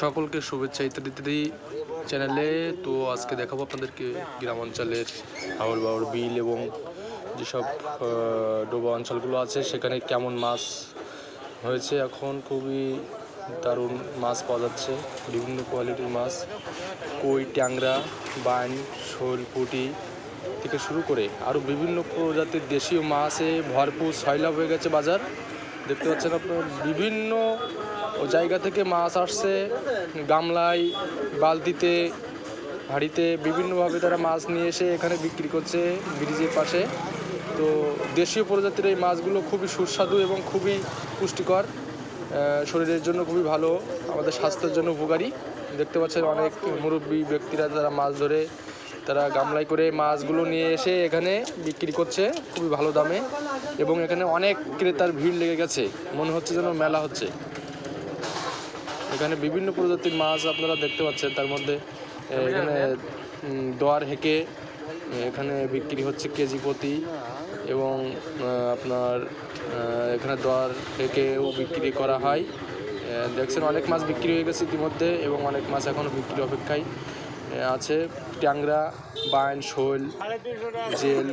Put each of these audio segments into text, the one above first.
সকলকে শুভেচ্ছা ইত্যাদি ইত্যাদি চ্যানেলে। তো আজকে দেখাবো আপনাদেরকে গ্রাম অঞ্চলের হাওড় বাওড় বিল এবং যেসব ডোবা অঞ্চলগুলো আছে সেখানে কেমন মাছ হয়েছে। এখন খুবই দারুণ মাছ পাওয়া যাচ্ছে, বিভিন্ন কোয়ালিটির মাছ, কই, ট্যাংরা, বাইন, শোল, পুঁটি থেকে শুরু করে আরও বিভিন্ন প্রজাতির দেশীয় মাছে ভরপুর সয়লাভ হয়ে গেছে বাজার। দেখতে পাচ্ছেন আপনার বিভিন্ন জায়গা থেকে মাছ আসছে, গামলায়, বালতিতে, হাঁড়িতে, বিভিন্নভাবে তারা মাছ নিয়ে এসে এখানে বিক্রি করছে ব্রিজের পাশে। তো দেশীয় প্রজাতির এই মাছগুলো খুবই সুস্বাদু এবং খুবই পুষ্টিকর, শরীরের জন্য খুবই ভালো, আমাদের স্বাস্থ্যের জন্য উপকারী। দেখতে পাচ্ছেন অনেক মুরব্বী ব্যক্তিরা যারা মাছ ধরে তারা গামলায় করে মাছগুলো নিয়ে এসে এখানে বিক্রি করছে খুবই ভালো দামে, এবং এখানে অনেক ক্রেতার ভিড় লেগে গেছে, মনে হচ্ছে যেন মেলা হচ্ছে। এখানে বিভিন্ন প্রজাতির মাছ আপনারা দেখতে পাচ্ছেন, তার মধ্যে এখানে দোয়ার হেঁকে এখানে বিক্রি হচ্ছে কেজি প্রতি, এবং আপনার এখানে দোয়ার হেঁকেও বিক্রি করা হয়। দেখছেন অনেক মাছ বিক্রি হয়ে গেছে ইতিমধ্যে, এবং অনেক মাছ এখনও বিক্রি অপেক্ষায় আছে। ট্যাংরা, বাইন, শোল, জেল,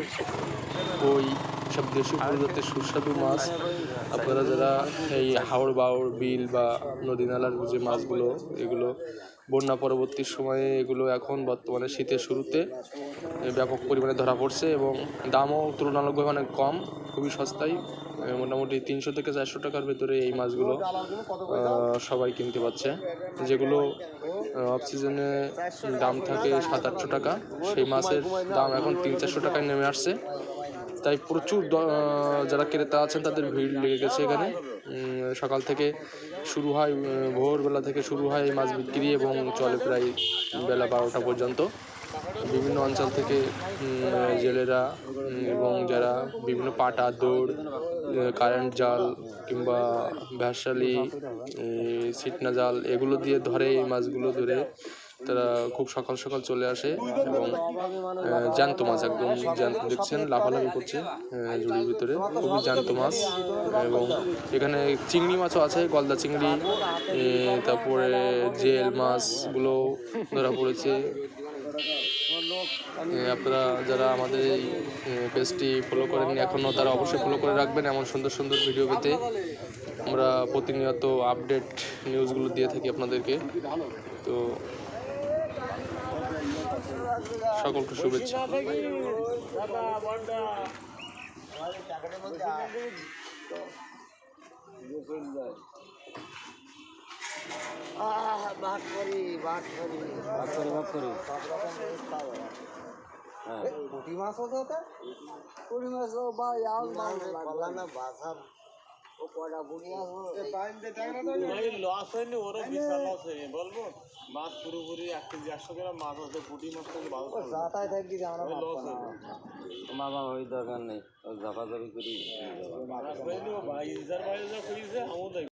কই, সব দেশীয় প্রজাতির সুস্বাদু মাছ। আপনারা যারা এই হাওড় বাওড় বিল বা নদী নালার যে মাছগুলো, এগুলো বন্যা পরবর্তী সময়ে এগুলো এখন বর্তমানে শীতের শুরুতে ব্যাপক পরিমাণে ধরা পড়ছে, এবং দামও তুলনামূলকভাবে অনেক কম, খুবই সস্তায়, মোটামুটি 300 থেকে 400 টাকার ভেতরে এই মাছগুলো সবাই কিনতে পারছে। যেগুলো অফ সিজনে দাম থাকে 700-800 টাকা, সেই মাছের দাম এখন 300-400 টাকায় নেমে আসছে। তাই প্রচুর যারা ক্রেতা আছেন তাদের ভিড় লেগে গেছে এখানে। সকাল থেকে শুরু হয়, ভোরবেলা থেকে শুরু হয় এই মাছ বিক্রি, এবং চলে প্রায় বেলা 12টা পর্যন্ত। বিভিন্ন অঞ্চল থেকে জেলেরা এবং যারা বিভিন্ন পাটা, দৌড়, কারেন্ট জাল কিংবা ভ্যাসালি, ছিটনা জাল, এগুলো দিয়ে ধরে এই মাছগুলো ধরে তারা খুব সকাল সকাল চলে আসে, এবং জ্যান্ত মাছ, একদম জ্যান্ত, দেখছেন লাফালাফি করছে ঝুড়ির ভিতরে, খুবই জ্যান্ত মাছ। এবং এখানে চিংড়ি মাছও আছে, গলদা চিংড়ি, তারপরে জেল মাছগুলো ধরা পড়েছে। আপনারা যারা আমাদের এই পেজটি ফলো করেননি এখনও, তারা অবশ্যই ফলো করে রাখবেন এমন সুন্দর সুন্দর ভিডিও পেতে। আমরা প্রতিনিয়ত আপডেট নিউজগুলো দিয়ে থাকি আপনাদেরকে। তো সকলকে শুভেচ্ছা। পুঁটি মাছ হতো, পুঁটি মাছ বাজার ও কয়টা পুঁটি মাছ লস হয়নি, ওরা বিশাল লস হয়নি বলবো। মাছ পুরোপুরি 1 কেজি 100 গ্রাম মাছ হচ্ছে, পুঁটি মাছ থেকে যাতায় থাকি যে আমরা লস হয়নি। মামামামি দরকার নেই, ঝাপাঝাপি করি ভাই, ইজার বাইরে যা করিছে আমাদের